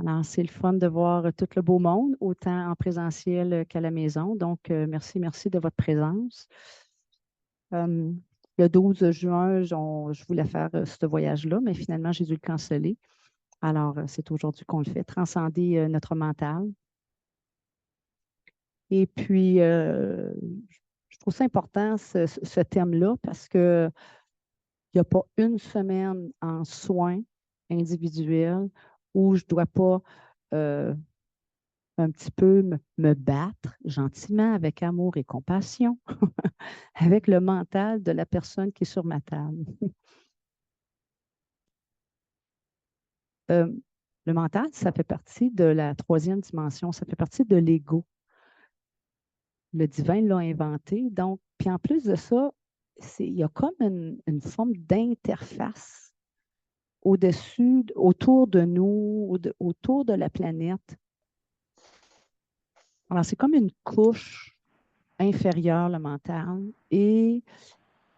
Alors, c'est le fun de voir tout le beau monde, autant en présentiel qu'à la maison. Donc, merci de votre présence. Euh, le 12 juin, je voulais faire ce voyage-là, mais finalement, j'ai dû le canceller. Alors, c'est aujourd'hui qu'on le fait, transcender notre mental. Et puis, je trouve ça important, ce thème-là, parce qu'il n'y a pas une semaine en soins individuels où je ne dois pas euh, un petit peu me battre gentiment, avec amour et compassion, avec le mental de la personne qui est sur ma table. Euh, le mental, ça fait partie de la troisième dimension, ça fait partie de l'ego. Le divin l'a inventé. Donc, puis en plus de ça, il y a comme une forme d'interface au-dessus, autour de nous, autour de la planète. Alors, c'est comme une couche inférieure, le mental, et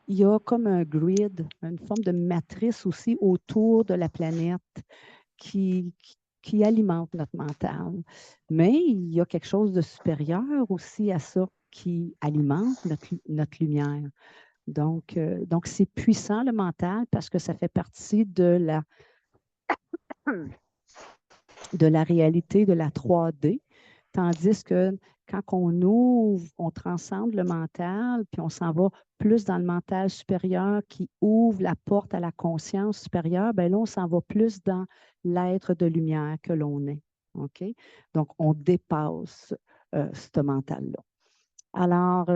il y a comme un grid, une forme de matrice aussi autour de la planète qui alimente notre mental. Mais il y a quelque chose de supérieur aussi à ça qui alimente notre lumière. Donc, c'est puissant le mental parce que ça fait partie de la réalité de la 3D, tandis que quand on ouvre, on transcende le mental, puis on s'en va plus dans le mental supérieur qui ouvre la porte à la conscience supérieure, bien là, on s'en va plus dans l'être de lumière que l'on est. OK? Donc, on dépasse ce mental-là. Alors,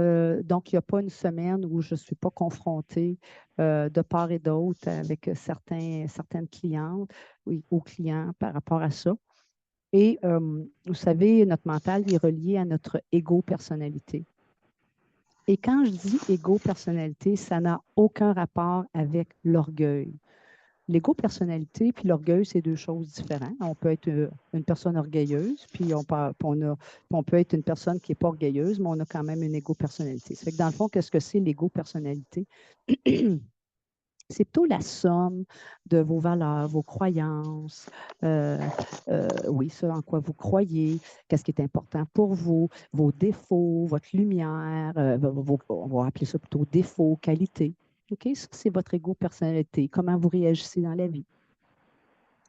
donc, il n'y a pas une semaine où je ne suis pas confrontée de part et d'autre avec certaines clientes ou clients par rapport à ça. Et vous savez, notre mental il est relié à notre ego-personnalité. Et quand je dis ego-personnalité, ça n'a aucun rapport avec l'orgueil. L'ego-personnalité puis l'orgueil, c'est deux choses différentes. On peut être une personne orgueilleuse, puis on peut être une personne qui n'est pas orgueilleuse, mais on a quand même une ego-personnalité. Ça fait que dans le fond, qu'est-ce que c'est l'ego-personnalité? C'est plutôt la somme de vos valeurs, vos croyances, oui, ce en quoi vous croyez, qu'est-ce qui est important pour vous, vos défauts, votre lumière, on va appeler ça plutôt défauts, qualités. OK? Ça, c'est votre ego personnalité, comment vous réagissez dans la vie.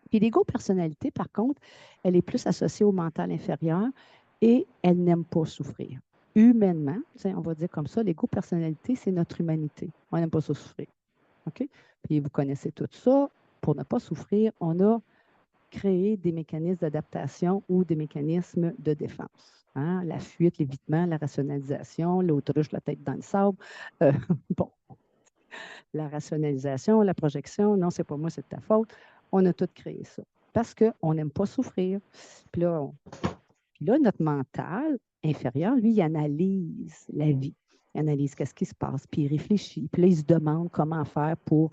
Puis l'ego personnalité, par contre, elle est plus associée au mental inférieur et elle n'aime pas souffrir. Humainement, on va dire comme ça, l'ego personnalité, c'est notre humanité. On n'aime pas ça souffrir. OK? Puis vous connaissez tout ça. Pour ne pas souffrir, on a créé des mécanismes d'adaptation ou des mécanismes de défense. Hein? La fuite, l'évitement, la rationalisation, l'autruche, la tête dans le sable. Euh, bon, la rationalisation, la projection, non, c'est pas moi, c'est de ta faute. On a tout créé ça parce qu'on n'aime pas souffrir. Puis là, notre mental inférieur, lui, il analyse la vie. Il analyse qu'est-ce qui se passe, puis il réfléchit. Puis là, il se demande comment faire pour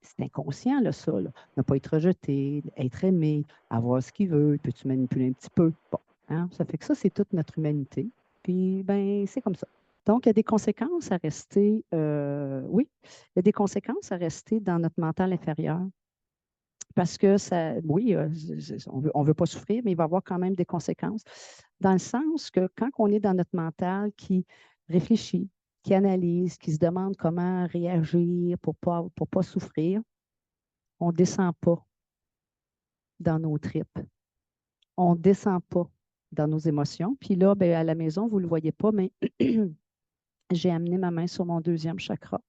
c'est inconscient, là, ça. Là. Ne pas être rejeté, être aimé, avoir ce qu'il veut, peux-tu manipuler un petit peu? Bon, hein? Ça fait que ça, c'est toute notre humanité. Puis, ben, c'est comme ça. Donc, il y a des conséquences à rester, oui, il y a des conséquences à rester dans notre mental inférieur. Parce que ça, oui, on veut pas souffrir, mais il va y avoir quand même des conséquences. Dans le sens que quand on est dans notre mental qui réfléchit, qui analyse, qui se demande comment réagir pour pas souffrir, on ne descend pas dans nos tripes. On ne descend pas dans nos émotions. Puis là, ben, à la maison, vous ne le voyez pas, mais j'ai amené ma main sur mon deuxième chakra.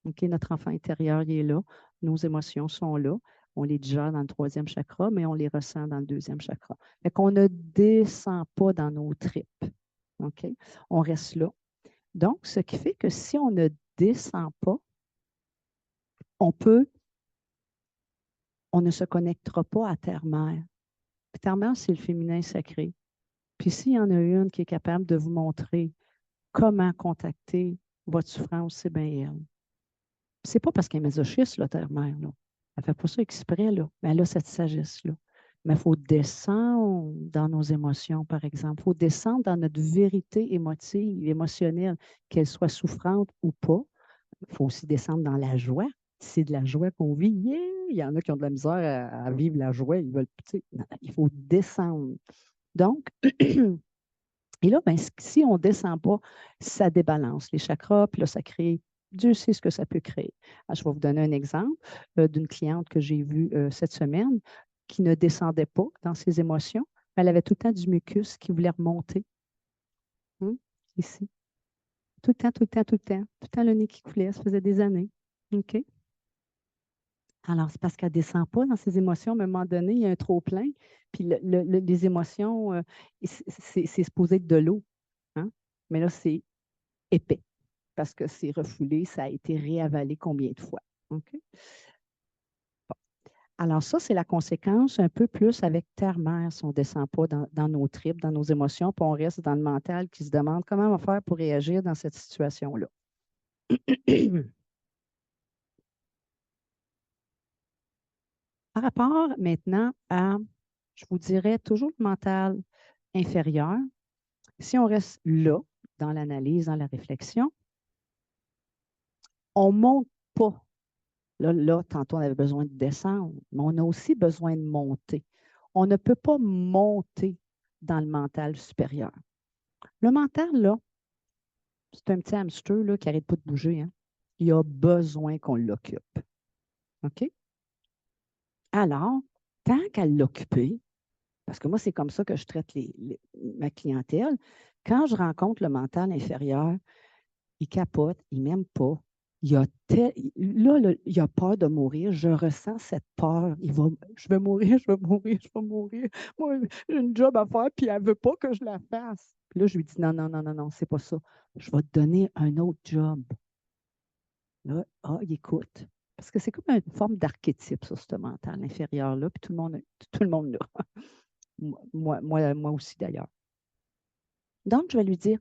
OK, notre enfant intérieur, il est là. Nos émotions sont là. On les digère dans le troisième chakra, mais on les ressent dans le deuxième chakra. Fait qu'on ne descend pas dans nos tripes. OK? On reste là. Donc, ce qui fait que si on ne descend pas, on ne se connectera pas à Terre-Mère. Terre-Mère, c'est le féminin sacré. Puis s'il y en a une qui est capable de vous montrer comment contacter votre souffrance, c'est bien elle. C'est pas parce qu'elle est masochiste, la terre-mère, là. Elle ne fait pas ça exprès, là. Mais elle a cette sagesse-là. Mais il faut descendre dans nos émotions, par exemple. Il faut descendre dans notre vérité émotive, émotionnelle, qu'elle soit souffrante ou pas. Il faut aussi descendre dans la joie. c'est de la joie qu'on vit. Yeah! Il y en a qui ont de la misère à vivre la joie. Ils veulent, tu sais, non, il faut descendre. Donc, et là, ben, si on ne descend pas, ça débalance les chakras, puis là, ça crée, Dieu sait ce que ça peut créer. Je vais vous donner un exemple d'une cliente que j'ai vue cette semaine qui ne descendait pas dans ses émotions. Elle avait tout le temps du mucus qui voulait remonter. Ici. Tout le temps, tout le temps, tout le temps. Tout le temps, le nez qui coulait. Ça faisait des années. OK? Alors, c'est parce qu'elle ne descend pas dans ses émotions. À un moment donné, il y a un trop-plein. Puis les émotions, c'est supposé être de l'eau. Hein? Mais là, c'est épais parce que c'est refoulé, ça a été réavalé combien de fois. OK? Bon. Alors, ça, c'est la conséquence un peu plus avec terre-mère si on ne descend pas dans nos tripes, dans nos émotions, puis on reste dans le mental qui se demande comment on va faire pour réagir dans cette situation-là. Par rapport maintenant à, je vous dirais, toujours le mental inférieur, si on reste là, dans l'analyse, dans la réflexion, on ne monte pas. Là, tantôt, on avait besoin de descendre, mais on a aussi besoin de monter. On ne peut pas monter dans le mental supérieur. Le mental, là, c'est un petit hamster là, qui n'arrête pas de bouger. Hein. Il a besoin qu'on l'occupe. OK? Alors, tant qu'elle l'occupe, parce que moi, c'est comme ça que je traite ma clientèle. Quand je rencontre le mental inférieur, il capote, il ne m'aime pas. Là, il a peur de mourir. Je ressens cette peur. Je vais mourir, je vais mourir, je vais mourir. Moi, j'ai une job à faire, puis elle ne veut pas que je la fasse. Puis là, je lui dis non, non, non, non, non, c'est pas ça. Je vais te donner un autre job. Là, il écoute. Parce que c'est comme une forme d'archétype, ça, ce mental inférieur-là, puis tout le monde là. Moi aussi, d'ailleurs. Donc, je vais lui dire,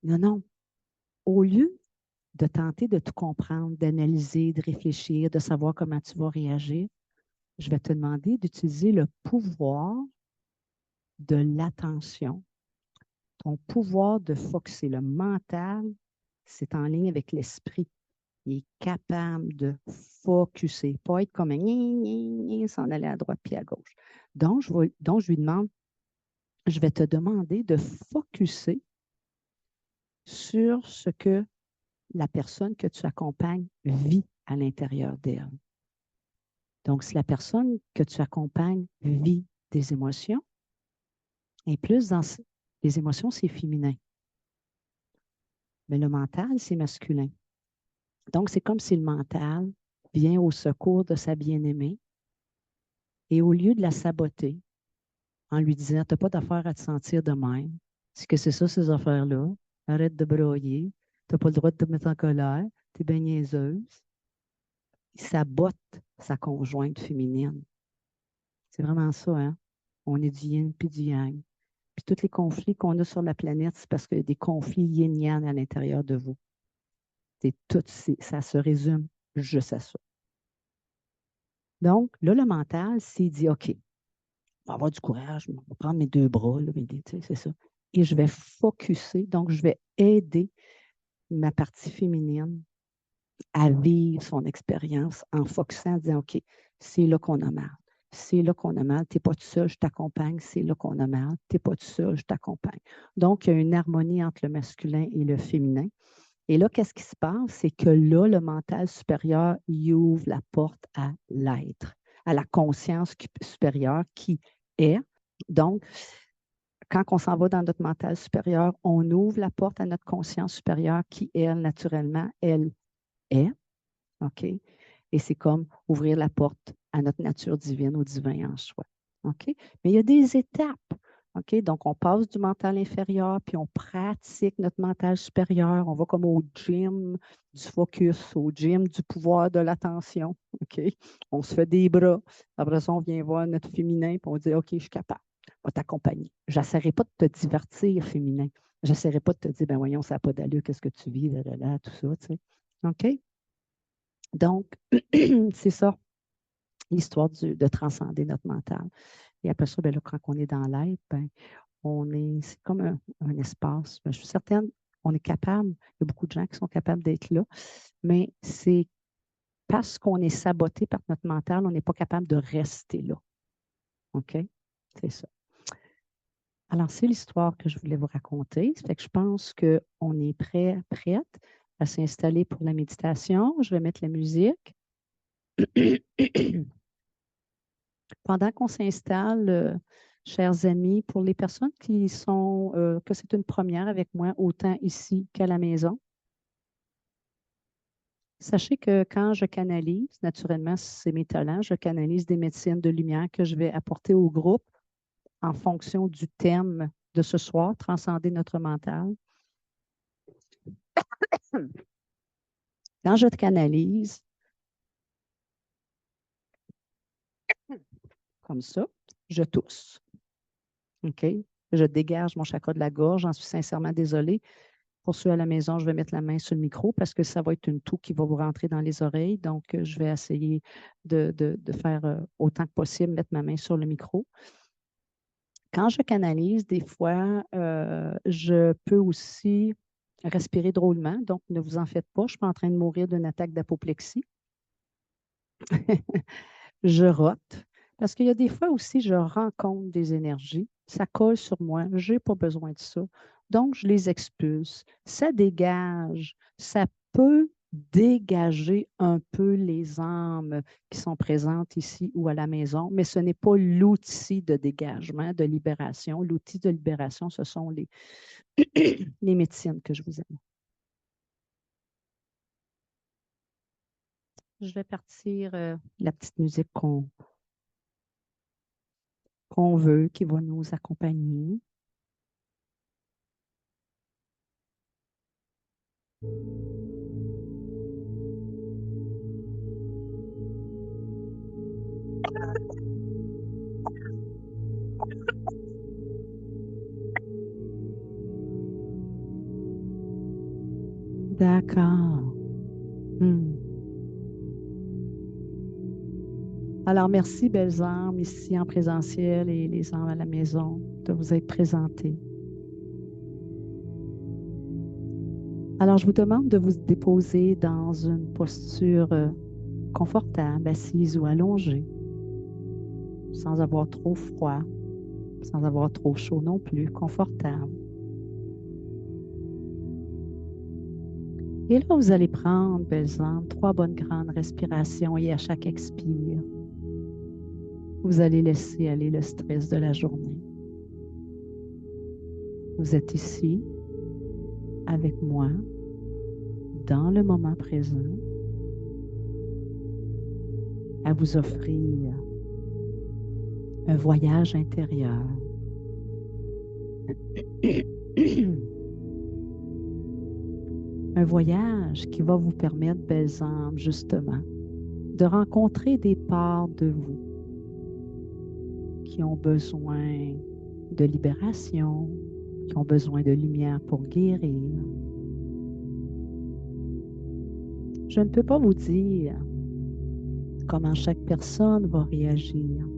non, non, au lieu de tenter de tout comprendre, d'analyser, de réfléchir, de savoir comment tu vas réagir, je vais te demander d'utiliser le pouvoir de l'attention, ton pouvoir de focuser. Le mental, c'est en ligne avec l'esprit. Il est capable de focuser, pas être comme un s'en aller à droite puis à gauche. Donc, je lui demande, je vais te demander de focuser sur ce que la personne que tu accompagnes vit à l'intérieur d'elle. Donc, si la personne que tu accompagnes vit des émotions, et plus dans les émotions, c'est féminin. Mais le mental, c'est masculin. Donc, c'est comme si le mental vient au secours de sa bien-aimée et au lieu de la saboter en lui disant, tu n'as pas d'affaire à te sentir de même, c'est que c'est ça, ces affaires-là, arrête de broyer, tu n'as pas le droit de te mettre en colère, tu es bien niaiseuse. Il sabote sa conjointe féminine. C'est vraiment ça, hein? On est du yin puis du yang. Puis tous les conflits qu'on a sur la planète, c'est parce qu'il y a des conflits yin-yang à l'intérieur de vous. Ça se résume juste à ça. Donc, là, le mental, s'il dit, OK, on va avoir du courage, on va prendre mes deux bras, là, c'est ça. Et je vais focusser, donc je vais aider ma partie féminine à vivre son expérience en focusant, en disant, OK, c'est là qu'on a mal. C'est là qu'on a mal. Tu n'es pas tout seul, je t'accompagne. C'est là qu'on a mal. Tu n'es pas tout seul, je t'accompagne. Donc, il y a une harmonie entre le masculin et le féminin. Et là, qu'est-ce qui se passe? C'est que là, le mental supérieur, il ouvre la porte à l'être, à la conscience supérieure qui est. Donc, quand on s'en va dans notre mental supérieur, on ouvre la porte à notre conscience supérieure qui, elle, naturellement, elle est. OK? Et c'est comme ouvrir la porte à notre nature divine, au divin en soi. OK? Mais il y a des étapes. OK? Donc, on passe du mental inférieur, puis on pratique notre mental supérieur. On va comme au gym du focus, au gym du pouvoir de l'attention. OK? On se fait des bras. Après ça, on vient voir notre féminin, puis on dit OK, je suis capable. Je vais t'accompagner. Je n'essaierai pas de te divertir, féminin. Je n'essaierai pas de te dire, ben voyons, ça n'a pas d'allure, qu'est-ce que tu vis, là, tout ça. Tu sais. OK? Donc, c'est ça, l'histoire de transcender notre mental. Et après ça, ben là, quand on est dans l'être, ben, c'est comme un espace. Ben, je suis certaine, on est capable, il y a beaucoup de gens qui sont capables d'être là, mais c'est parce qu'on est saboté par notre mental, on n'est pas capable de rester là. OK? C'est ça. Alors, c'est l'histoire que je voulais vous raconter. Ça fait que je pense qu'on est prête à s'installer pour la méditation. Je vais mettre la musique. Pendant qu'on s'installe, chers amis, pour les personnes qui sont, que c'est une première avec moi, autant ici qu'à la maison, sachez que quand je canalise, naturellement, c'est mes talents, je canalise des médecines de lumière que je vais apporter au groupe en fonction du thème de ce soir, transcender notre mental. Quand je canalise, comme ça, je tousse. OK? Je dégage mon chakra de la gorge. J'en suis sincèrement désolée. Pour ceux à la maison, je vais mettre la main sur le micro parce que ça va être une toux qui va vous rentrer dans les oreilles. Donc, je vais essayer de faire autant que possible, mettre ma main sur le micro. Quand je canalise, des fois, je peux aussi respirer drôlement. Donc, ne vous en faites pas. Je ne suis pas en train de mourir d'une attaque d'apoplexie. Je rote. Parce qu'il y a des fois aussi, je rencontre des énergies. Ça colle sur moi. Je n'ai pas besoin de ça. Donc, je les expulse. Ça dégage. Ça peut dégager un peu les âmes qui sont présentes ici ou à la maison, mais ce n'est pas l'outil de dégagement, de libération. L'outil de libération, ce sont les, les médecines que je vous aime. Je vais partir la petite musique qu'on veut, qui va nous accompagner. D'accord. Alors, merci, belles âmes, ici en présentiel et les âmes à la maison, de vous être présentés. Alors, je vous demande de vous déposer dans une posture confortable, assise ou allongée, sans avoir trop froid, sans avoir trop chaud non plus, confortable. Et là, vous allez prendre, belles âmes, 3 bonnes grandes respirations et à chaque expire, vous allez laisser aller le stress de la journée. Vous êtes ici avec moi, dans le moment présent, à vous offrir un voyage intérieur. Un voyage qui va vous permettre, belles âmes, justement, de rencontrer des parts de vous qui ont besoin de libération, qui ont besoin de lumière pour guérir. Je ne peux pas vous dire comment chaque personne va réagir.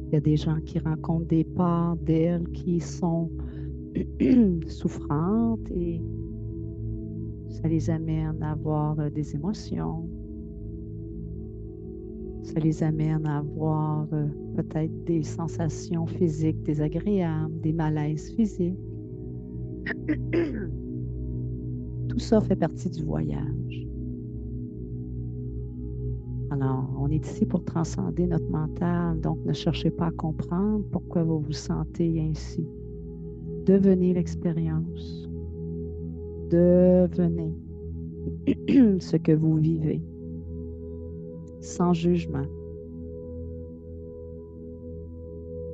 Il y a des gens qui rencontrent des parts d'elles qui sont souffrantes et ça les amène à avoir des émotions. Ça les amène à avoir peut-être des sensations physiques désagréables, des malaises physiques. Tout ça fait partie du voyage. Alors, on est ici pour transcender notre mental, donc ne cherchez pas à comprendre pourquoi vous vous sentez ainsi. Devenez l'expérience. Devenez ce que vous vivez, sans jugement,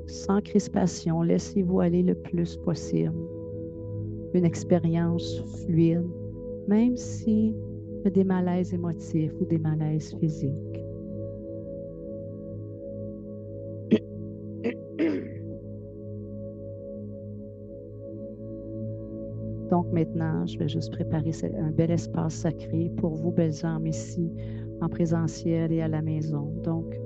sans crispation. Laissez-vous aller le plus possible. Une expérience fluide, même s'il y a des malaises émotifs ou des malaises physiques. Donc maintenant, je vais juste préparer un bel espace sacré pour vous, belles âmes, ici, en présentiel et à la maison. Donc,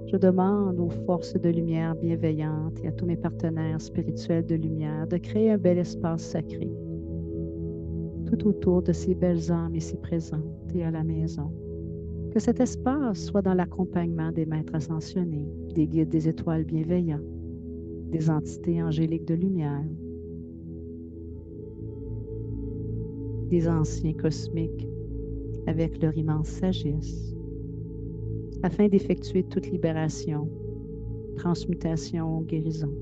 je demande aux forces de lumière bienveillantes et à tous mes partenaires spirituels de lumière de créer un bel espace sacré tout autour de ces belles âmes ici présentes et à la maison. Que cet espace soit dans l'accompagnement des maîtres ascensionnés, des guides des étoiles bienveillants, des entités angéliques de lumière, des anciens cosmiques avec leur immense sagesse, afin d'effectuer toute libération, transmutation, guérison.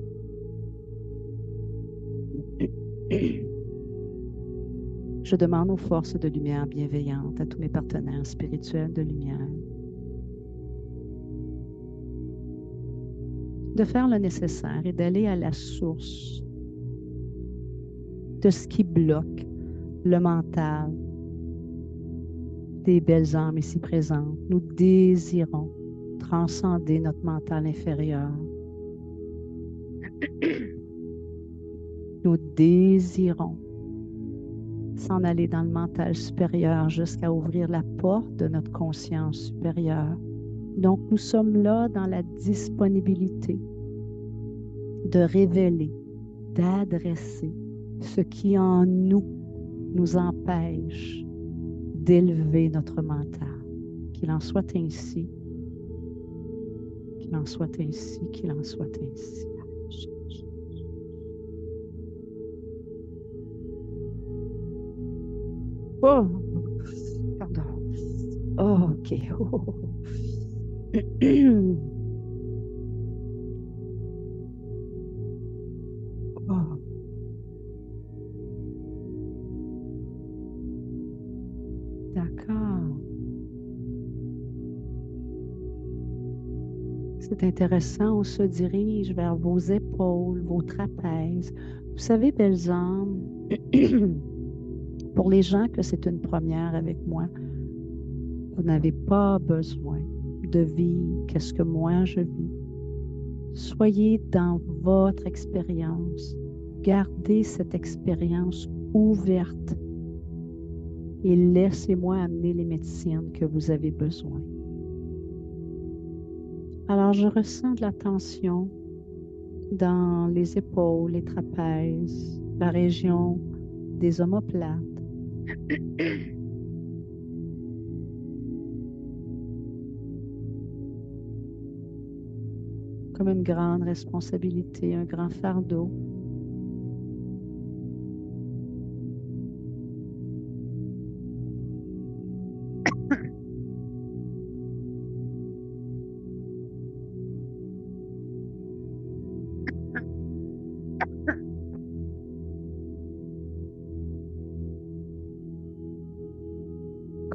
Je demande aux forces de lumière bienveillantes, à tous mes partenaires spirituels de lumière, de faire le nécessaire et d'aller à la source de ce qui bloque le mental des belles âmes ici présentes. Nous désirons transcender notre mental inférieur. Nous désirons s'en aller dans le mental supérieur jusqu'à ouvrir la porte de notre conscience supérieure. Donc, nous sommes là dans la disponibilité de révéler, d'adresser ce qui en nous nous empêche d'élever notre mental. Qu'il en soit ainsi, qu'il en soit ainsi, qu'il en soit ainsi. Oh, pardon. Oh, OK. Oh. Oh. D'accord. C'est intéressant, on se dirige vers vos épaules, vos trapèzes. Vous savez, belles âmes, pour les gens que c'est une première avec moi, vous n'avez pas besoin de vivre qu'est-ce que moi je vis. Soyez dans votre expérience. Gardez cette expérience ouverte et laissez-moi amener les médecines que vous avez besoin. Alors, je ressens de la tension dans les épaules, les trapèzes, la région des omoplates. Comme une grande responsabilité, un grand fardeau.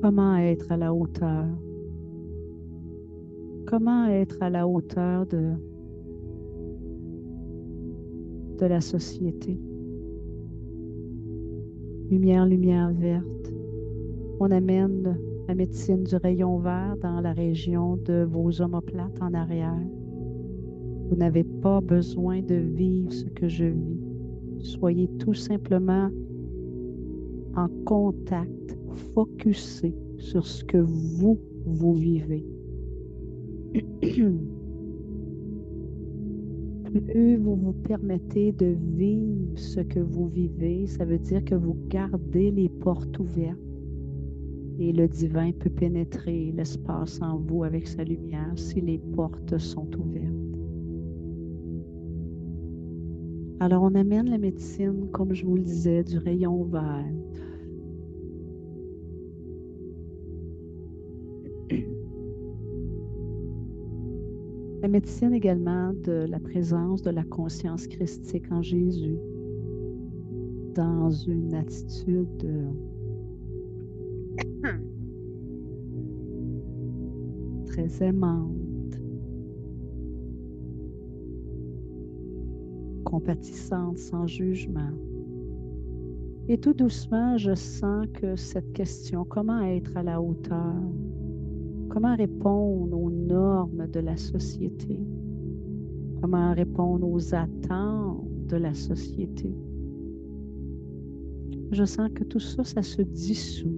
Comment être à la hauteur? Comment être à la hauteur de la société? Lumière, lumière verte. On amène la médecine du rayon vert dans la région de vos omoplates en arrière. Vous n'avez pas besoin de vivre ce que je vis. Soyez tout simplement en contact, focusé sur ce que vous vivez. Plus vous vous permettez de vivre ce que vous vivez, ça veut dire que vous gardez les portes ouvertes et le divin peut pénétrer l'espace en vous avec sa lumière si les portes sont ouvertes. Alors, on amène la médecine, comme je vous le disais, du rayon vert. La médecine également de la présence de la conscience christique en Jésus dans une attitude très aimante, compatissante, sans jugement. Et tout doucement, je sens que cette question, comment être à la hauteur, comment répondre aux normes de la société, comment répondre aux attentes de la société, je sens que tout ça, ça se dissout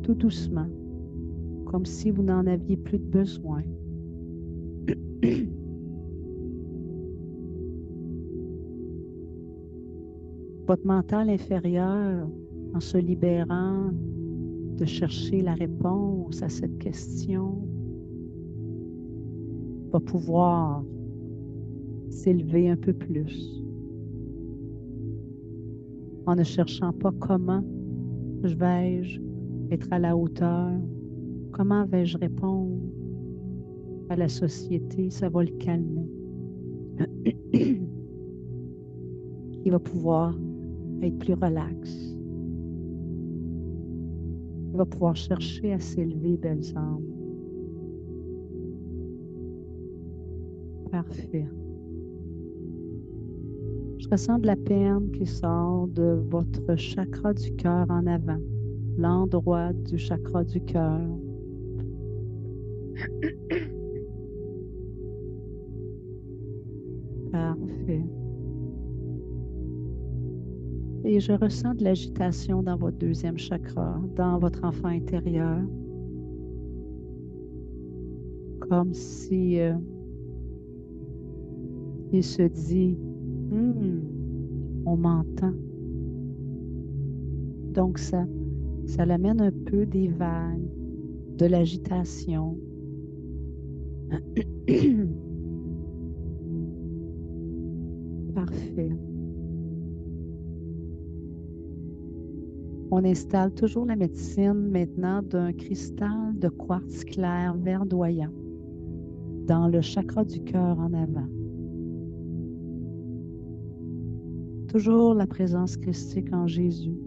tout doucement, comme si vous n'en aviez plus de besoin. Votre mental inférieur, en se libérant de chercher la réponse à cette question va pouvoir s'élever un peu plus en ne cherchant pas comment vais-je être à la hauteur, comment vais-je répondre à la société, ça va le calmer. Il va pouvoir être plus relax. Il va pouvoir chercher à s'élever, belles âmes. Parfait. Je ressens de la peine qui sort de votre chakra du cœur en avant, l'endroit du chakra du cœur. Parfait. Et je ressens de l'agitation dans votre deuxième chakra, dans votre enfant intérieur, comme si il se dit, on m'entend. Donc ça l'amène un peu des vagues, de l'agitation. Parfait. On installe toujours la médecine maintenant d'un cristal de quartz clair verdoyant dans le chakra du cœur en avant. Toujours la présence christique en Jésus.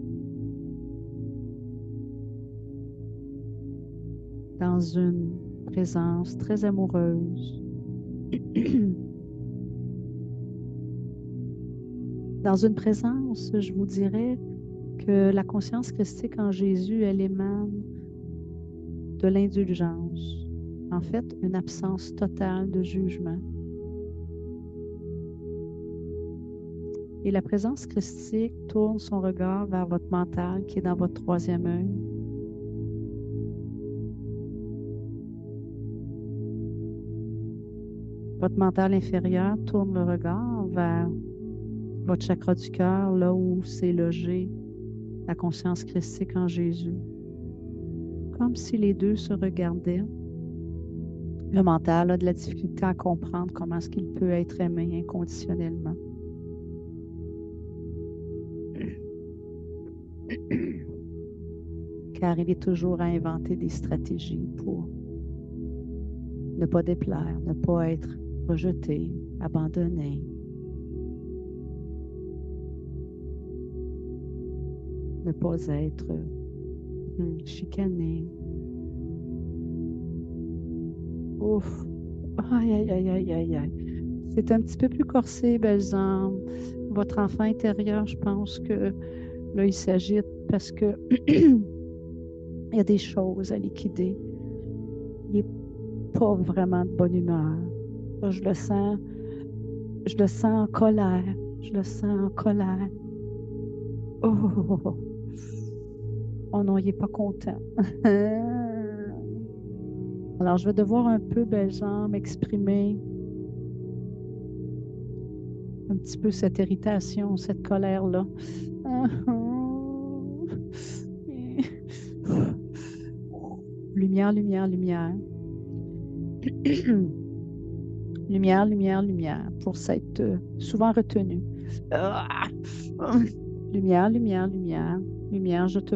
Dans une présence très amoureuse. Dans une présence, je vous dirais que la conscience christique en Jésus, elle émane de l'indulgence. En fait, une absence totale de jugement. Et la présence christique tourne son regard vers votre mental qui est dans votre troisième œil. Votre mental inférieur tourne le regard vers votre chakra du cœur, là où s'est logée la conscience christique en Jésus. Comme si les deux se regardaient. Le mental a de la difficulté à comprendre comment est-ce qu'il peut être aimé inconditionnellement. Car il est toujours à inventer des stratégies pour ne pas déplaire, ne pas être rejeté, abandonné. Ne pas être chicané. Ouf! Aïe, aïe, aïe, aïe, aïe, aïe. C'est un petit peu plus corsé, belles âmes. Votre enfant intérieur, je pense que là, il s'agite parce que il y a des choses à liquider. Il n'est pas vraiment de bonne humeur. Là, je le sens en colère. Je le sens en colère. Oh, oh, oh, oh. Oh non, il n'est pas content. Alors, je vais devoir un peu, belles âmes, exprimer un petit peu cette irritation, cette colère-là. Lumière, lumière, lumière. Lumière, lumière, lumière, pour s'être souvent retenu. Lumière, lumière, lumière. Lumière, je te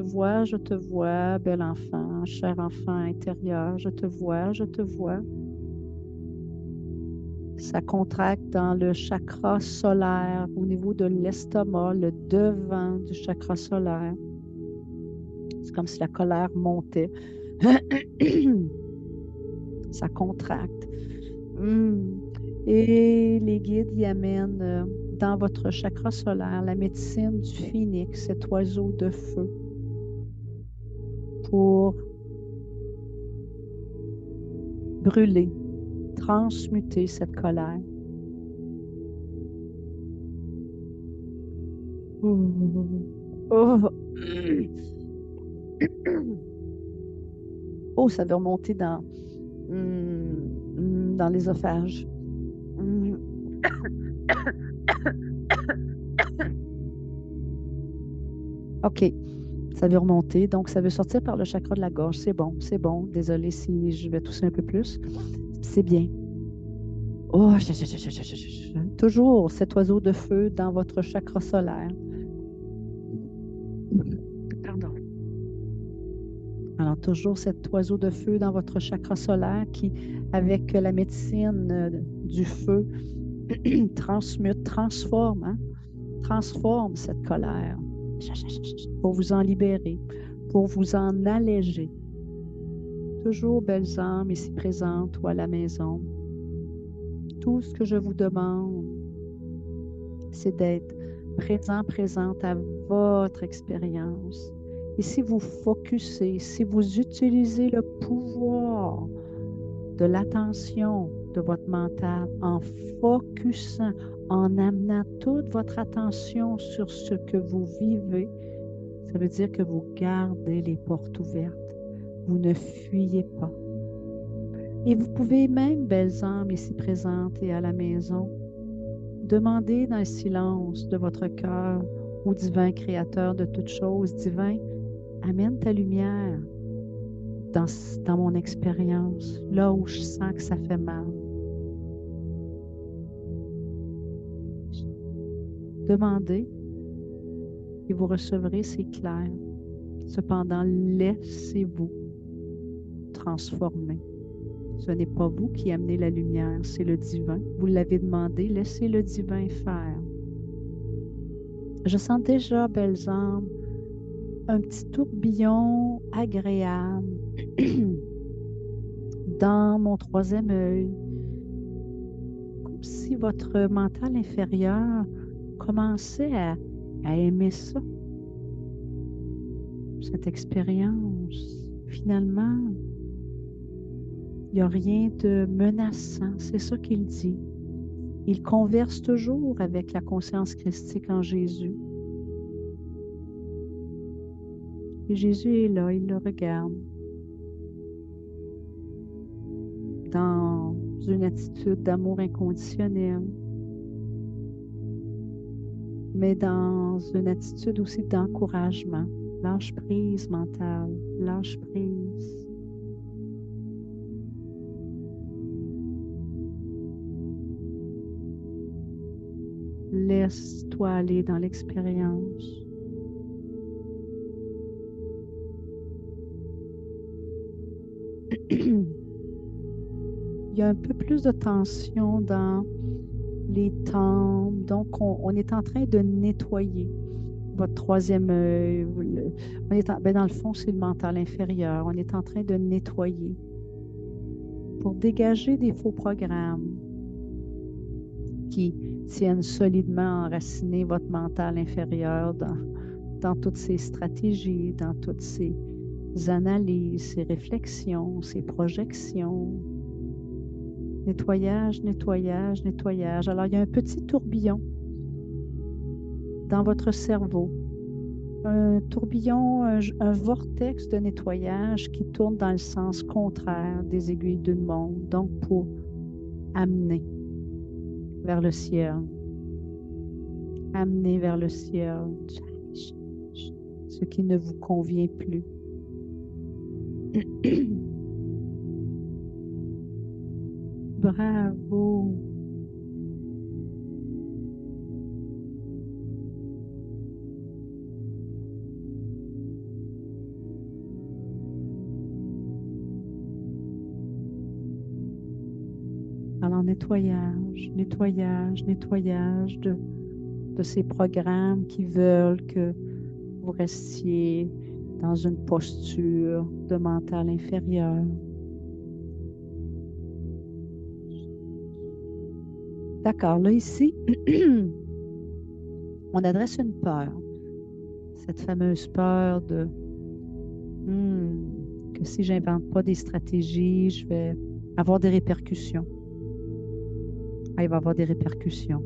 vois, bel enfant, cher enfant intérieur, je te vois, je te vois. Ça contracte dans le chakra solaire, au niveau de l'estomac, le devant du chakra solaire. C'est comme si la colère montait. Ça contracte. Et les guides y amènent dans votre chakra solaire la médecine du phénix, cet oiseau de feu, pour brûler, transmuter cette colère. Oh, oh, ça veut remonter dans l'œsophage. OK. Ça veut remonter, donc ça veut sortir par le chakra de la gorge. C'est bon, c'est bon. Désolée si je vais tousser un peu plus. C'est bien. Oh, toujours cet oiseau de feu dans votre chakra solaire. Pardon. Alors, toujours cet oiseau de feu dans votre chakra solaire qui, avec la médecine du feu, transmute, transforme, hein, transforme cette colère pour vous en libérer, pour vous en alléger. Toujours belles âmes ici présentes ou à la maison. Tout ce que je vous demande, c'est d'être présent, présente à votre expérience. Et si vous focussez, si vous utilisez le pouvoir de l'attention de votre mental en focusant, en amenant toute votre attention sur ce que vous vivez, ça veut dire que vous gardez les portes ouvertes. Vous ne fuyez pas. Et vous pouvez même, belles âmes ici présentes et à la maison, demander dans le silence de votre cœur au divin créateur de toutes choses, divin, amène ta lumière dans mon expérience, là où je sens que ça fait mal. Demandez et vous recevrez, c'est clair. Cependant, laissez-vous transformer. Ce n'est pas vous qui amenez la lumière, c'est le divin. Vous l'avez demandé, laissez le divin faire. Je sens déjà, belles âmes, un petit tourbillon agréable dans mon troisième œil, comme si votre mental inférieur commençait à aimer ça, cette expérience. Finalement, il n'y a rien de menaçant, c'est ça qu'il dit. Il converse toujours avec la conscience christique en Jésus. Et Jésus est là, il le regarde dans une attitude d'amour inconditionnel, mais dans une attitude aussi d'encouragement. Lâche prise mentale, lâche prise. Laisse-toi aller dans l'expérience. Il y a un peu plus de tension dans les tempes. Donc, on est en train de nettoyer votre troisième œil. Dans le fond, c'est le mental inférieur. On est en train de nettoyer pour dégager des faux programmes qui tiennent solidement enraciné votre mental inférieur dans toutes ces stratégies, dans toutes ces analyses, ces réflexions, ces projections. Nettoyage, nettoyage, nettoyage. Alors, il y a un petit tourbillon dans votre cerveau. Un tourbillon, un vortex de nettoyage qui tourne dans le sens contraire des aiguilles d'une montre, donc pour amener vers le ciel. Amener vers le ciel ce qui ne vous convient plus. Bravo. Alors, nettoyage, nettoyage, nettoyage de ces programmes qui veulent que vous restiez dans une posture de mental inférieur. D'accord, là ici, on adresse une peur. Cette fameuse peur de que si je n'invente pas des stratégies, je vais avoir des répercussions. Ah, il va y avoir des répercussions.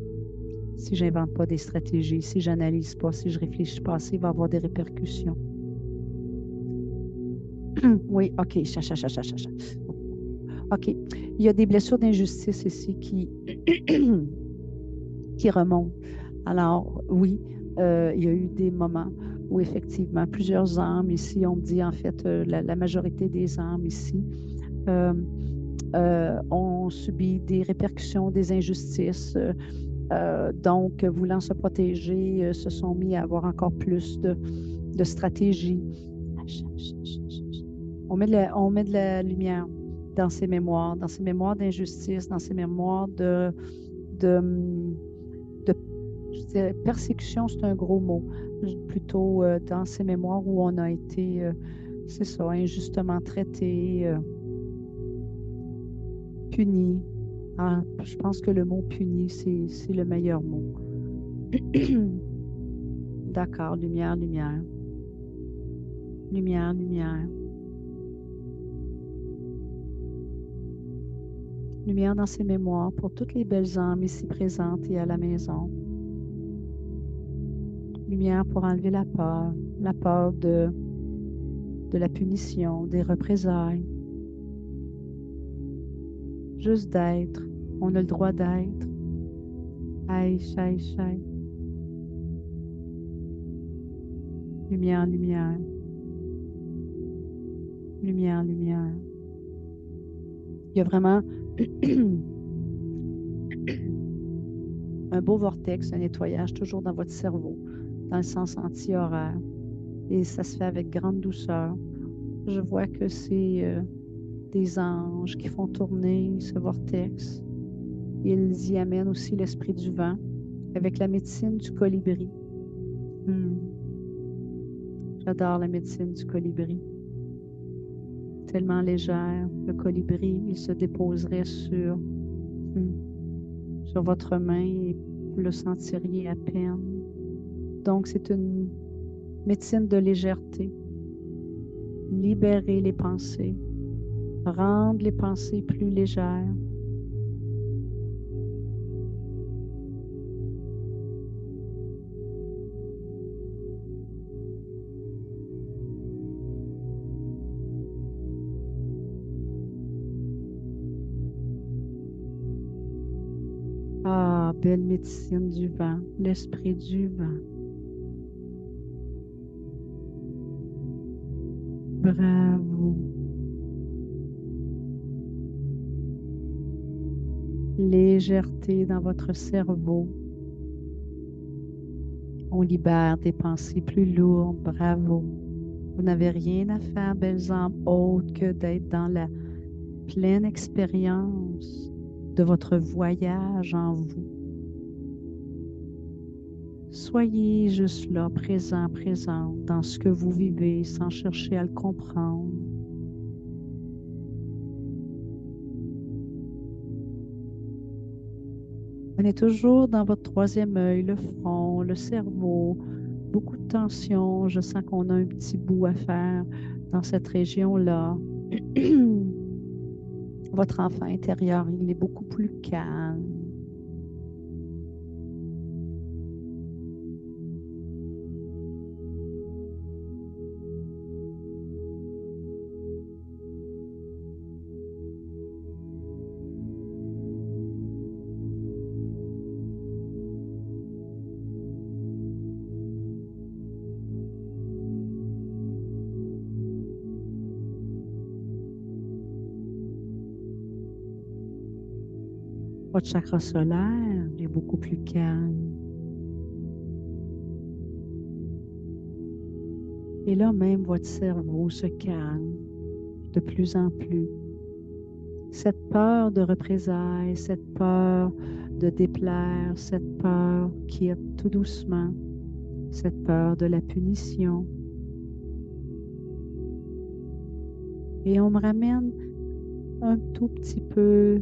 Si je n'invente pas des stratégies, si je n'analyse pas, si je réfléchis pas assez, il va y avoir des répercussions. Oui, OK. OK. Il y a des blessures d'injustice ici qui remontent. Alors, oui, il y a eu des moments où effectivement plusieurs âmes ici, on me dit en fait la majorité des âmes ici ont subi des répercussions, des injustices. Donc, voulant se protéger, se sont mis à avoir encore plus de stratégies. On met de la lumière dans ces mémoires d'injustice, dans ces mémoires de, de je dirais, persécution, c'est un gros mot, plutôt dans ces mémoires où on a été, c'est ça, injustement traité, puni. Ah, je pense que le mot puni, c'est le meilleur mot. D'accord, lumière, lumière. Lumière, lumière. Lumière dans ses mémoires pour toutes les belles âmes ici présentes et à la maison. Lumière pour enlever la peur de la punition, des représailles. Juste d'être. On a le droit d'être. Aïe, aïe, aïe. Lumière, lumière. Lumière, lumière. Il y a vraiment un beau vortex, un nettoyage toujours dans votre cerveau, dans le sens anti-horaire. Et ça se fait avec grande douceur. Je vois que c'est des anges qui font tourner ce vortex. Ils y amènent aussi l'esprit du vent avec la médecine du colibri. J'adore la médecine du colibri. Tellement légère. Le colibri, il se déposerait sur votre main et vous le sentiriez à peine. Donc, c'est une médecine de légèreté. Libérer les pensées. Rendre les pensées plus légères. Ah, belle médecine du vent, l'esprit du vent. Bravo. Légèreté dans votre cerveau. On libère des pensées plus lourdes. Bravo. Vous n'avez rien à faire, belles âmes, autre que d'être dans la pleine expérience de votre voyage en vous. Soyez juste là, présent, présent, dans ce que vous vivez, sans chercher à le comprendre. On est toujours dans votre troisième œil, le front, le cerveau, beaucoup de tension. Je sens qu'on a un petit bout à faire dans cette région-là. Votre enfant intérieur, il est beaucoup plus calme. Votre chakra solaire est beaucoup plus calme. Et là même, votre cerveau se calme de plus en plus. Cette peur de représailles, cette peur de déplaire, cette peur quitte tout doucement, cette peur de la punition. Et on me ramène un tout petit peu,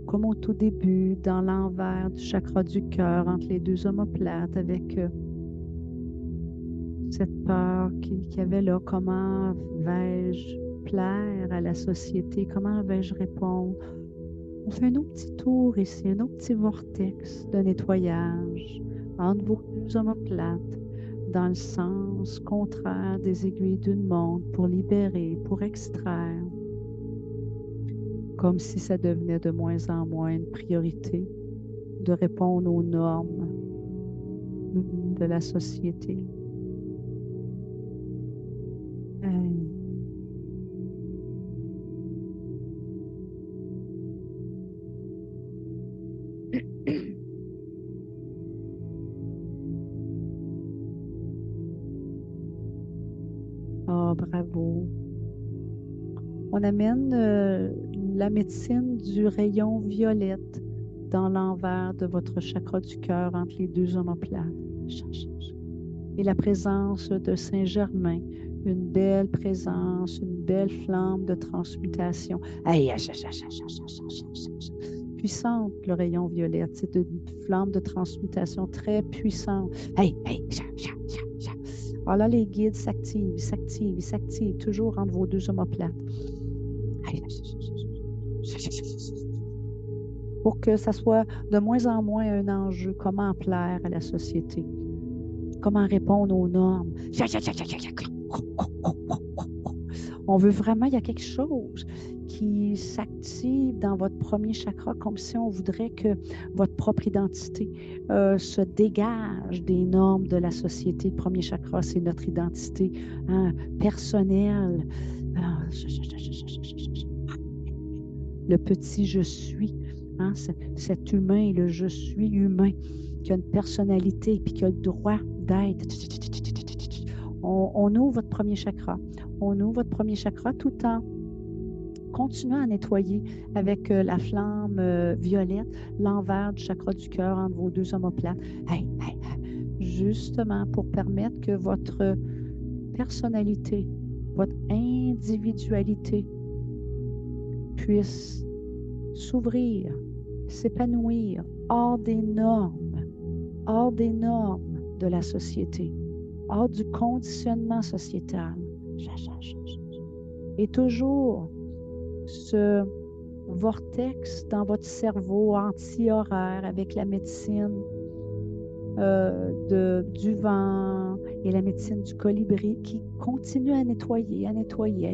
comme au tout début, dans l'envers du chakra du cœur, entre les deux omoplates, avec cette peur qu'il y avait là. Comment vais-je plaire à la société? Comment vais-je répondre? On fait un autre petit tour ici, un autre petit vortex de nettoyage entre vos deux omoplates, dans le sens contraire des aiguilles d'une montre, pour libérer, pour extraire. Comme si ça devenait de moins en moins une priorité de répondre aux normes de la société. Ah, bravo. On amène la médecine du rayon violette dans l'envers de votre chakra du cœur entre les deux omoplates. Et la présence de Saint-Germain, une belle présence, une belle flamme de transmutation. Aïe, puissante, le rayon violette. C'est une flamme de transmutation très puissante. Hey, hey, alors là, les guides s'activent, ils s'activent, ils s'activent, toujours entre vos deux omoplates. Pour que ça soit de moins en moins un enjeu, comment plaire à la société, comment répondre aux normes. On veut vraiment, il y a quelque chose qui s'active dans votre premier chakra, comme si on voudrait que votre propre identité se dégage des normes de la société. Le premier chakra, c'est notre identité personnelle. Le petit je suis, cet humain, le je suis humain, qui a une personnalité et qui a le droit d'être. On ouvre votre premier chakra. On ouvre votre premier chakra tout en continuant à nettoyer avec la flamme violette l'envers du chakra du cœur entre vos deux omoplates. Justement pour permettre que votre personnalité, votre individualité puisse s'ouvrir, s'épanouir hors des normes de la société, hors du conditionnement sociétal. Et toujours ce vortex dans votre cerveau anti-horaire avec la médecine du vent et la médecine du colibri qui continue à nettoyer, à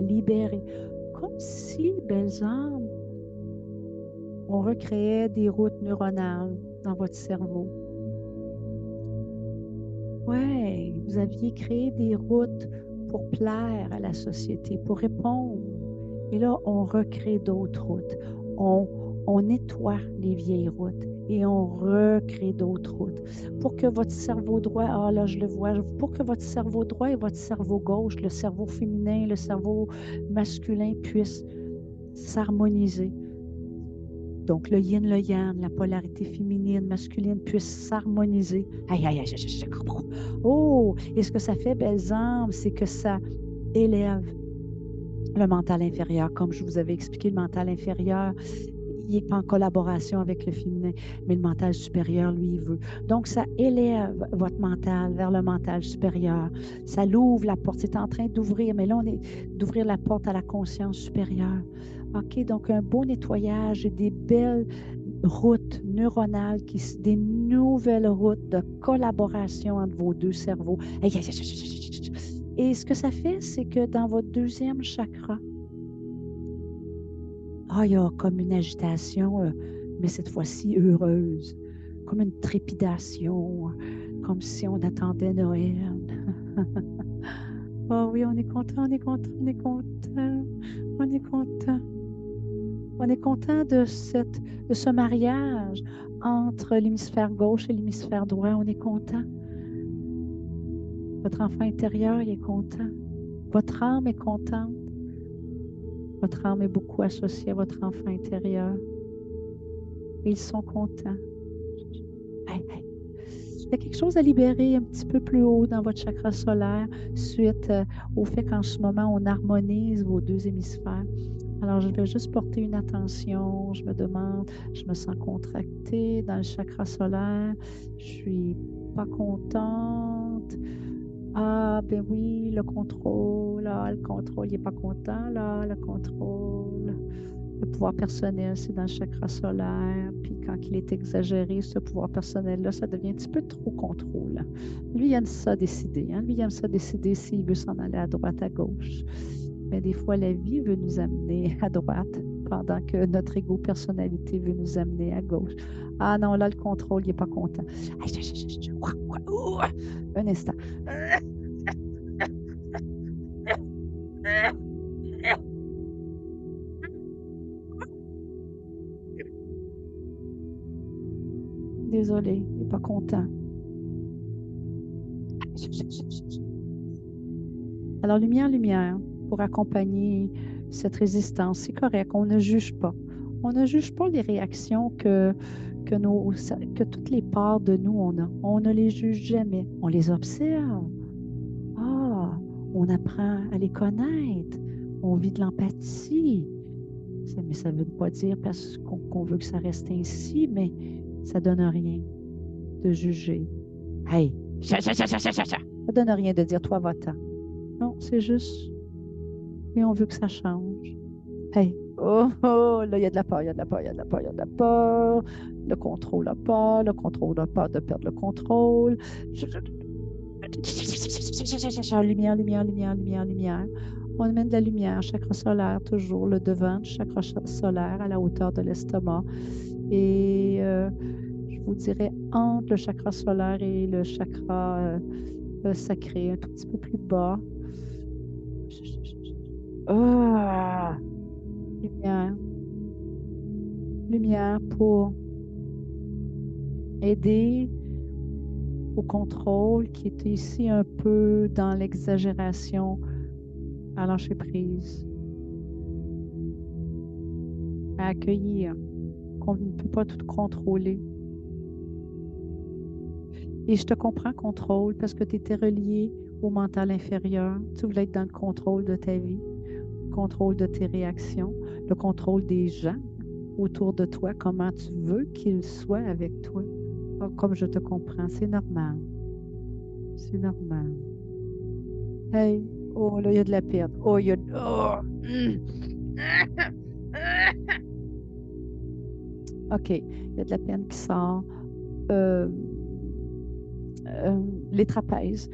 libérer. Comme si, belles âmes, on recréait des routes neuronales dans votre cerveau. Ouais, vous aviez créé des routes pour plaire à la société, pour répondre. Et là, on recrée d'autres routes. On nettoie les vieilles routes et on recrée d'autres routes pour que votre cerveau droit, là je le vois, pour que votre cerveau droit et votre cerveau gauche, le cerveau féminin, le cerveau masculin puissent s'harmoniser. Donc, le yin, le yang, la polarité féminine, masculine puisse s'harmoniser. Oh, et ce que ça fait, belles âmes, c'est que ça élève le mental inférieur. Comme je vous avais expliqué, le mental inférieur, il n'est pas en collaboration avec le féminin, mais le mental supérieur, lui, il veut. Donc, ça élève votre mental vers le mental supérieur. Ça l'ouvre la porte. C'est en train d'ouvrir, mais là, on est d'ouvrir la porte à la conscience supérieure. OK, donc un beau nettoyage et des belles routes neuronales, des nouvelles routes de collaboration entre vos deux cerveaux. Et ce que ça fait, c'est que dans votre deuxième chakra, il y a comme une agitation, mais cette fois-ci heureuse, comme une trépidation, comme si on attendait Noël. Oh oui, on est content, on est content, on est content, on est content. On est content de ce mariage entre l'hémisphère gauche et l'hémisphère droit. On est content. Votre enfant intérieur, il est content. Votre âme est contente. Votre âme est beaucoup associée à votre enfant intérieur. Ils sont contents. Il y a quelque chose à libérer un petit peu plus haut dans votre chakra solaire suite au fait qu'en ce moment, on harmonise vos deux hémisphères. Alors, je vais juste porter une attention. Je me demande, je me sens contractée dans le chakra solaire. Je suis pas contente. Ah, ben oui, le contrôle. Le contrôle, il n'est pas content. Le contrôle. Le pouvoir personnel, c'est dans le chakra solaire. Puis quand il est exagéré, ce pouvoir personnel-là, ça devient un petit peu trop contrôle. Lui, il aime ça décider. Lui, il aime ça décider s'il veut s'en aller à droite, à gauche. Mais des fois, la vie veut nous amener à droite, pendant que notre ego-personnalité veut nous amener à gauche. Ah non, là, le contrôle, il n'est pas content. Un instant. Désolé, il n'est pas content. Alors, lumière, lumière, pour accompagner cette résistance, c'est correct, on ne juge pas. On ne juge pas les réactions que toutes les parts de nous on a. On ne les juge jamais. On les observe. Ah, on apprend à les connaître. On vit de l'empathie. Mais ça ne veut pas dire parce qu'on veut que ça reste ainsi, mais ça ne donne rien de juger. Hey, ça ne donne rien de dire toi, va-t'en. Non, c'est juste, et on veut que ça change. Hey, oh, oh, là, il y a de la peur, il y a de la peur, il y a de la peur, il y a de la peur. Le contrôle a peur de perdre le contrôle. Lumière, lumière, lumière, lumière, lumière. On amène de la lumière, chakra solaire, toujours le devant du chakra solaire à la hauteur de l'estomac. Et je vous dirais entre le chakra solaire et le chakra sacré, un tout petit peu plus bas. Ah, lumière. Lumière pour aider au contrôle qui est ici un peu dans l'exagération à lâcher prise, à accueillir qu'on ne peut pas tout contrôler. Et je te comprends, contrôle, parce que tu étais relié au mental inférieur. Tu voulais être dans le contrôle de ta vie, le contrôle de tes réactions, le contrôle des gens autour de toi, comment tu veux qu'ils soient avec toi. Oh, comme je te comprends, c'est normal. C'est normal. Hey, oh là, il y a de la perte. Oh, il y a... Oh. OK, il y a de la peine qui sort. Euh, euh, les trapèzes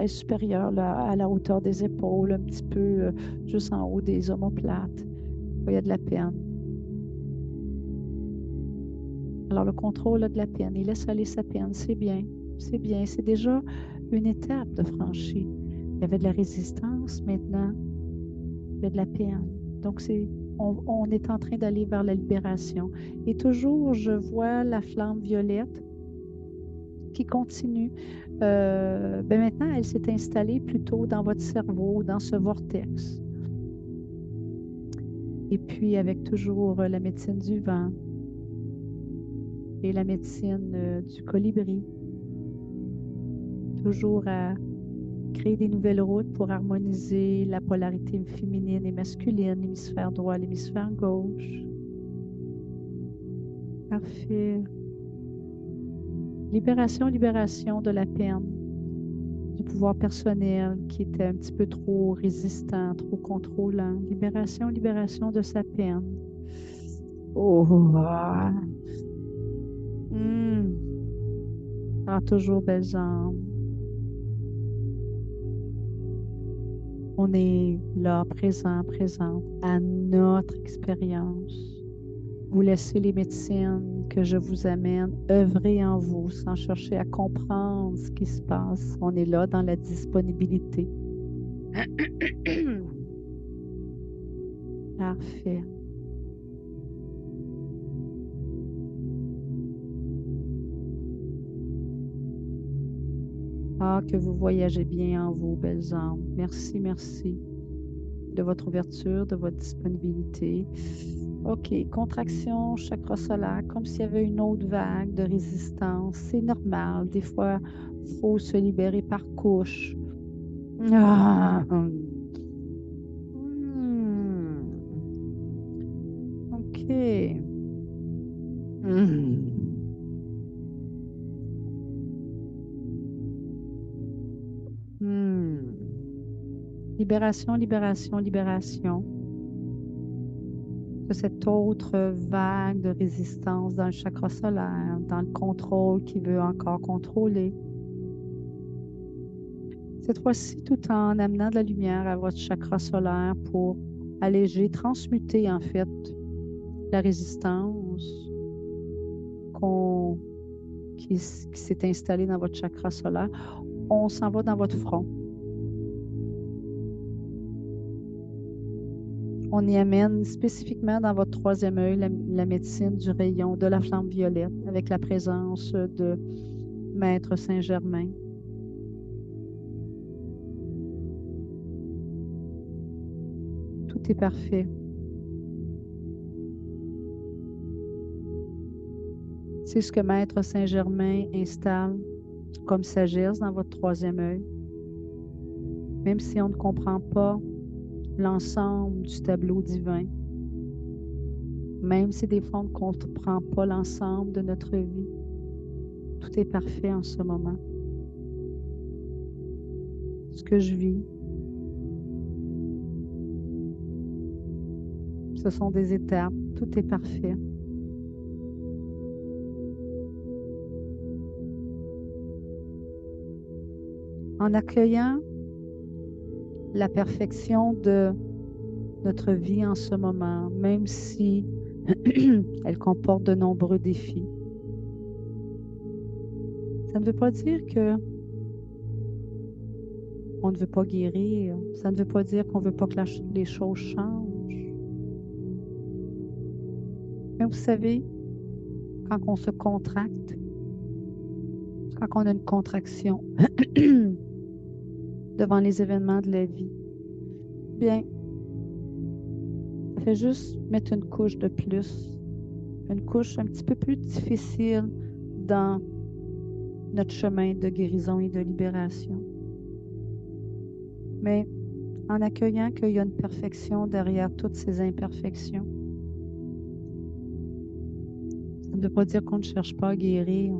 supérieurs là, à la hauteur des épaules, un petit peu juste en haut des omoplates. Il y a de la peine. Alors, le contrôle a de la peine. Il laisse aller sa peine. C'est bien. C'est bien. C'est déjà une étape de franchie. Il y avait de la résistance. Maintenant, il y a de la peine. Donc, on est en train d'aller vers la libération. Et toujours, je vois la flamme violette qui continue. Maintenant, elle s'est installée plutôt dans votre cerveau, dans ce vortex. Et puis, avec toujours la médecine du vent et la médecine du colibri, toujours à créer des nouvelles routes pour harmoniser la polarité féminine et masculine, l'hémisphère droit, l'hémisphère gauche. Parfait. Libération, libération de la peine, du pouvoir personnel qui était un petit peu trop résistant, trop contrôlant. Libération, libération de sa peine. Oh, ah. Ah, toujours belles jambes. On est là, présent, présente, à notre expérience. Vous laissez les médecines que je vous amène œuvrer en vous sans chercher à comprendre ce qui se passe. On est là dans la disponibilité. Parfait. Ah, que vous voyagez bien en vous, belles âmes. Merci, merci de votre ouverture, de votre disponibilité. OK, contraction, chakra solaire, comme s'il y avait une autre vague de résistance. C'est normal. Des fois, il faut se libérer par couche. Ah. OK. Hmm. Hmm. Libération, libération, libération de cette autre vague de résistance dans le chakra solaire, dans le contrôle qui veut encore contrôler. Cette fois-ci, tout en amenant de la lumière à votre chakra solaire pour alléger, transmuter en fait la résistance qu'on- qui s'est installée dans votre chakra solaire. On s'en va dans votre front. On y amène spécifiquement dans votre troisième œil la médecine du rayon de la flamme violette avec la présence de Maître Saint-Germain. Tout est parfait. C'est ce que Maître Saint-Germain installe comme sagesse dans votre troisième œil. Même si on ne comprend pas l'ensemble du tableau divin, même si des fois on ne comprend pas l'ensemble de notre vie, tout est parfait en ce moment. Ce que je vis, ce sont des étapes, tout est parfait. En accueillant la perfection de notre vie en ce moment, même si elle comporte de nombreux défis. Ça ne veut pas dire que on ne veut pas guérir. Ça ne veut pas dire qu'on ne veut pas que les choses changent. Mais vous savez, quand on se contracte, quand on a une contraction devant les événements de la vie, bien, ça fait juste mettre une couche de plus, une couche un petit peu plus difficile dans notre chemin de guérison et de libération. Mais en accueillant qu'il y a une perfection derrière toutes ces imperfections, ça ne veut pas dire qu'on ne cherche pas à guérir,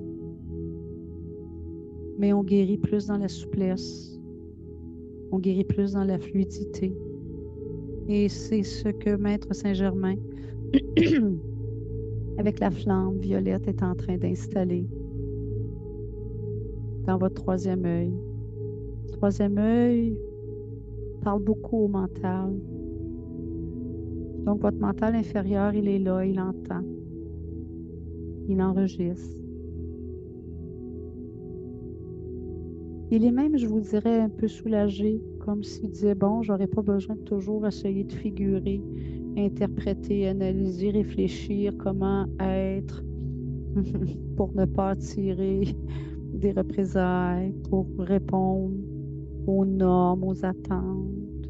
mais on guérit plus dans la souplesse, on guérit plus dans la fluidité. Et c'est ce que Maître Saint-Germain, avec la flamme violette, est en train d'installer dans votre troisième œil. Le troisième œil parle beaucoup au mental. Donc, votre mental inférieur, il est là, il entend, il enregistre. Il est même, je vous dirais, un peu soulagé, comme s'il disait, bon, j'aurais pas besoin de toujours essayer de figurer, interpréter, analyser, réfléchir comment être pour ne pas attirer des représailles, pour répondre aux normes, aux attentes.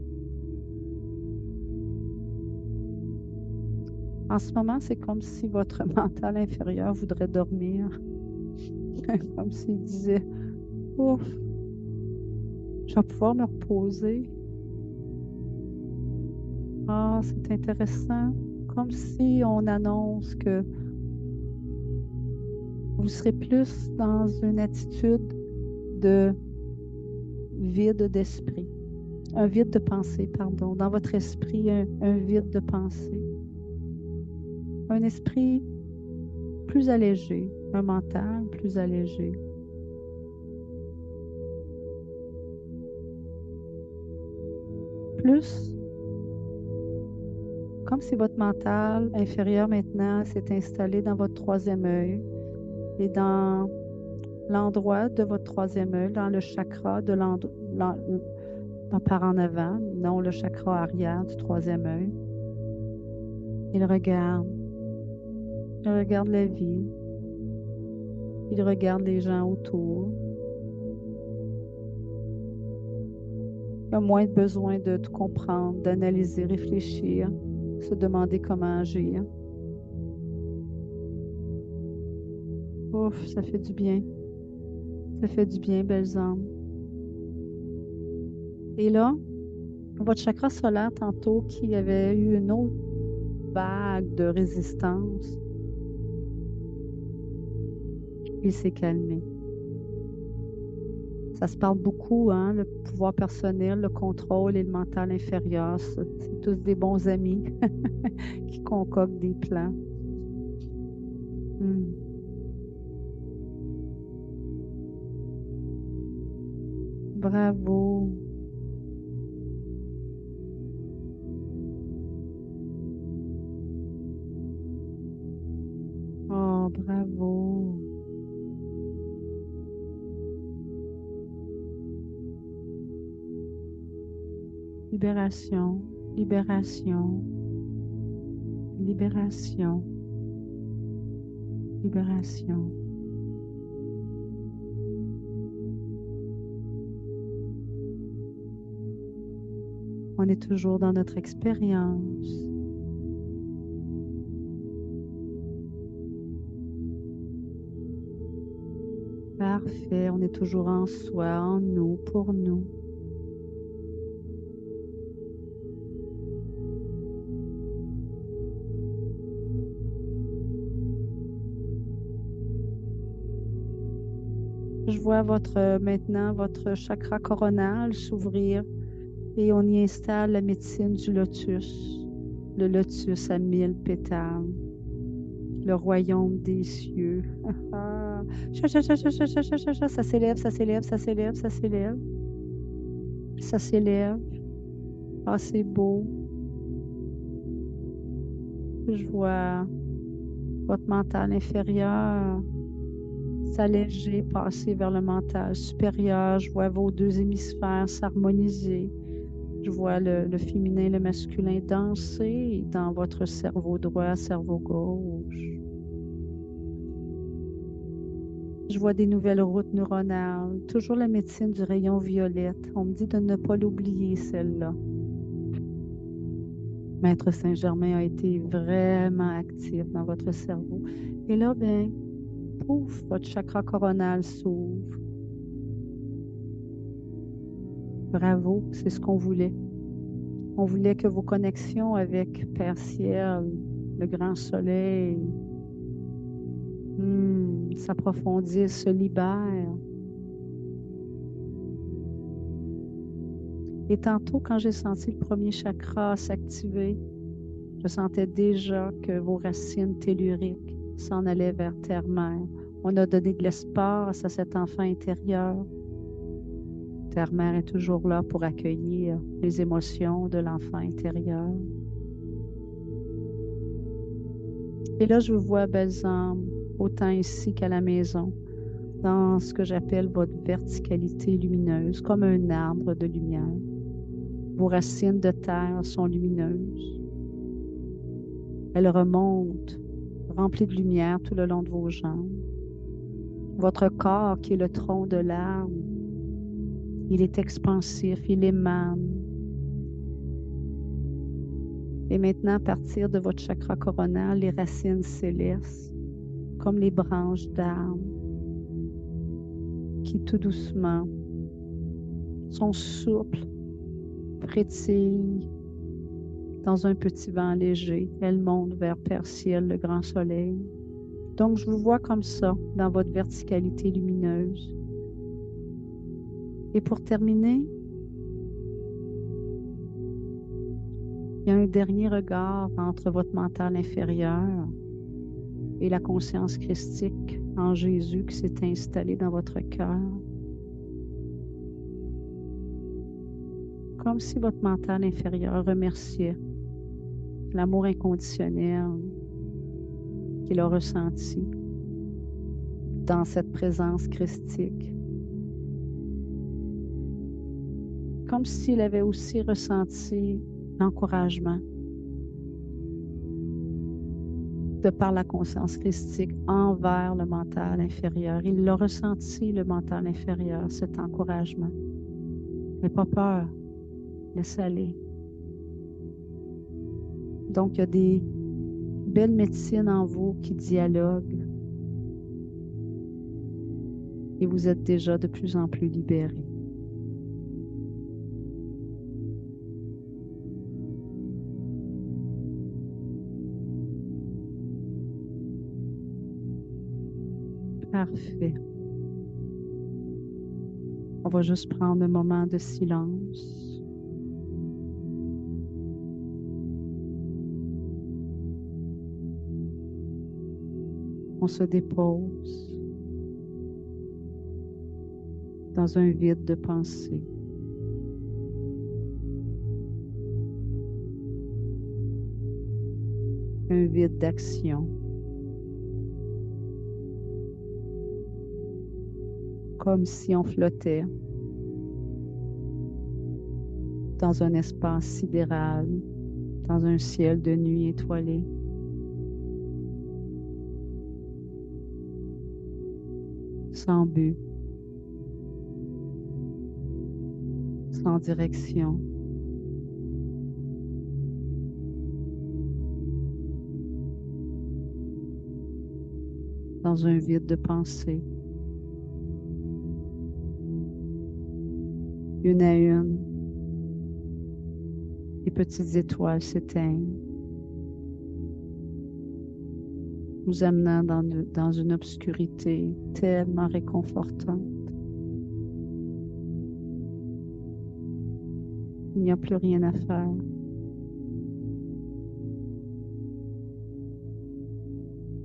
En ce moment, c'est comme si votre mental inférieur voudrait dormir, comme s'il disait, ouf, je vais pouvoir me reposer. Ah, c'est intéressant. Comme si on annonce que vous serez plus dans une attitude de vide d'esprit, un vide de pensée, pardon. Dans votre esprit, un vide de pensée. Un esprit plus allégé, un mental plus allégé. Plus comme si votre mental inférieur maintenant s'est installé dans votre troisième œil et dans l'endroit de votre troisième œil, dans le chakra de par en avant, non le chakra arrière du troisième œil. Il regarde la vie, il regarde les gens autour. Il a moins besoin de tout comprendre, d'analyser, réfléchir, se demander comment agir. Ouf, ça fait du bien. Ça fait du bien, belles âmes. Et là, votre chakra solaire, tantôt, qui avait eu une autre vague de résistance, il s'est calmé. Ça se parle beaucoup, hein, le pouvoir personnel, le contrôle et le mental inférieur. C'est tous des bons amis qui concoctent des plans. Bravo. Oh, bravo. Libération, libération, libération, libération. On est toujours dans notre expérience. Parfait, on est toujours en soi, en nous, pour nous. Je vois maintenant votre chakra coronal s'ouvrir et on y installe la médecine du lotus. Le lotus à 1000 pétales, le royaume des cieux. Ça s'élève, ça s'élève, ça s'élève, ça s'élève. Ça s'élève. Ah, c'est beau. Je vois votre mental inférieur s'alléger, passer vers le mental supérieur. Je vois vos deux hémisphères s'harmoniser. Je vois le féminin et le masculin danser dans votre cerveau droit, cerveau gauche. Je vois des nouvelles routes neuronales. Toujours la médecine du rayon violette. On me dit de ne pas l'oublier, celle-là. Maître Saint-Germain a été vraiment actif dans votre cerveau. Et là, ben, pouf, votre chakra coronal s'ouvre. Bravo, c'est ce qu'on voulait. On voulait que vos connexions avec Père Ciel, le grand soleil, s'approfondissent, se libèrent. Et tantôt, quand j'ai senti le premier chakra s'activer, je sentais déjà que vos racines telluriques s'en allaient vers terre-mère. On a donné de l'espace à cet enfant intérieur. Terre-mère est toujours là pour accueillir les émotions de l'enfant intérieur. Et là, je vous vois, belles âmes, autant ici qu'à la maison, dans ce que j'appelle votre verticalité lumineuse, comme un arbre de lumière. Vos racines de terre sont lumineuses. Elles remontent, remplies de lumière tout le long de vos jambes. Votre corps, qui est le tronc de l'arbre, il est expansif, il émane. Et maintenant, à partir de votre chakra coronal, les racines célestes, comme les branches d'arbres, qui tout doucement sont souples, frétillent dans un petit vent léger. Elles montent vers Père Ciel, le grand soleil. Donc, je vous vois comme ça, dans votre verticalité lumineuse. Et pour terminer, il y a un dernier regard entre votre mental inférieur et la conscience christique en Jésus qui s'est installée dans votre cœur. Comme si votre mental inférieur remerciait l'amour inconditionnel qu'il a ressenti dans cette présence christique. Comme s'il avait aussi ressenti l'encouragement de par la conscience christique envers le mental inférieur. Il l'a ressenti, le mental inférieur, cet encouragement. N'aie pas peur, laisse aller. Donc, il y a des belles médecines en vous qui dialoguent et vous êtes déjà de plus en plus libérés. Parfait. On va juste prendre un moment de silence. On se dépose dans un vide de pensée. Un vide d'action. Comme si on flottait dans un espace sidéral, dans un ciel de nuit étoilé. Sans but, sans direction. Dans un vide de pensée. Une à une, les petites étoiles s'éteignent, nous amenant dans une obscurité tellement réconfortante. Il n'y a plus rien à faire.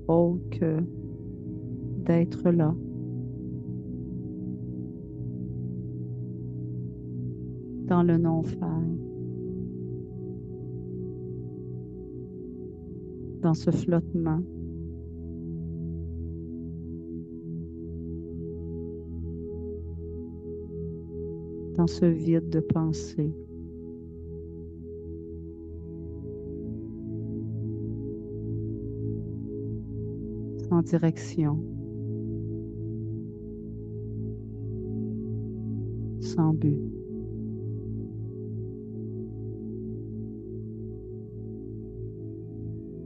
Autre que d'être là. Dans le non-faire. Dans ce flottement. Dans ce vide de pensée. Sans direction. Sans but.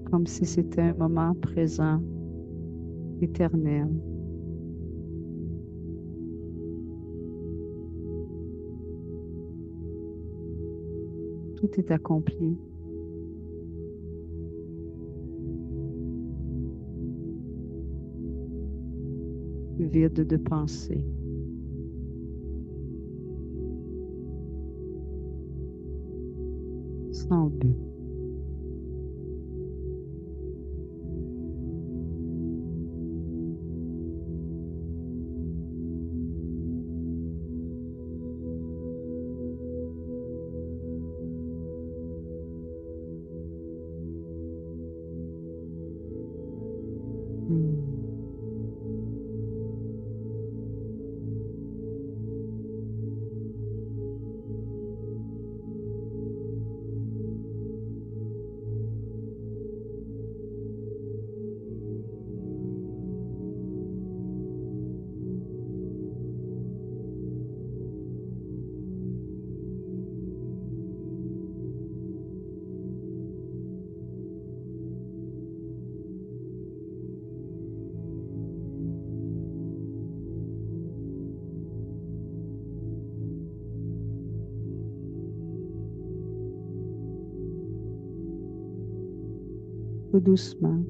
Comme si c'était un moment présent, éternel. Tout est accompli. Vide de pensée. Sans but. Tout doucement.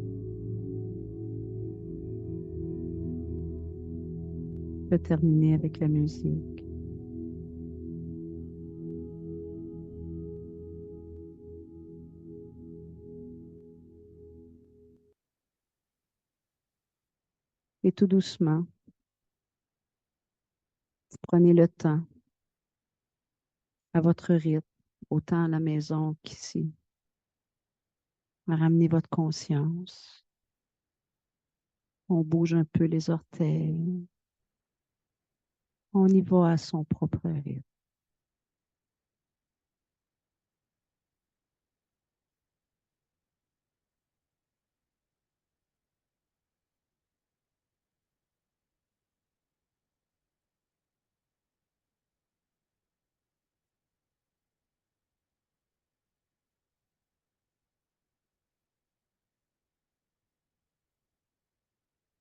Je vais terminer avec la musique. Et tout doucement, prenez le temps à votre rythme, autant à la maison qu'ici, à ramener votre conscience. On bouge un peu les orteils. On y va à son propre rythme.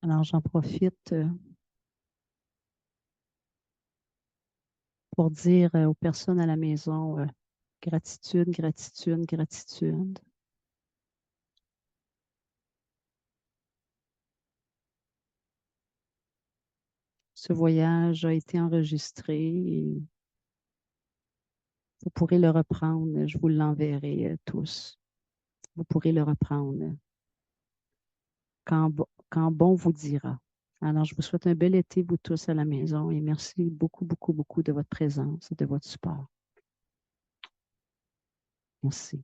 Alors, j'en profite pour dire aux personnes à la maison, gratitude, gratitude, gratitude. Ce voyage a été enregistré et vous pourrez le reprendre. Je vous l'enverrai tous. Vous pourrez le reprendre quand bon vous dira. Alors, je vous souhaite un bel été, vous tous à la maison, et merci beaucoup, beaucoup, beaucoup de votre présence et de votre support. Merci.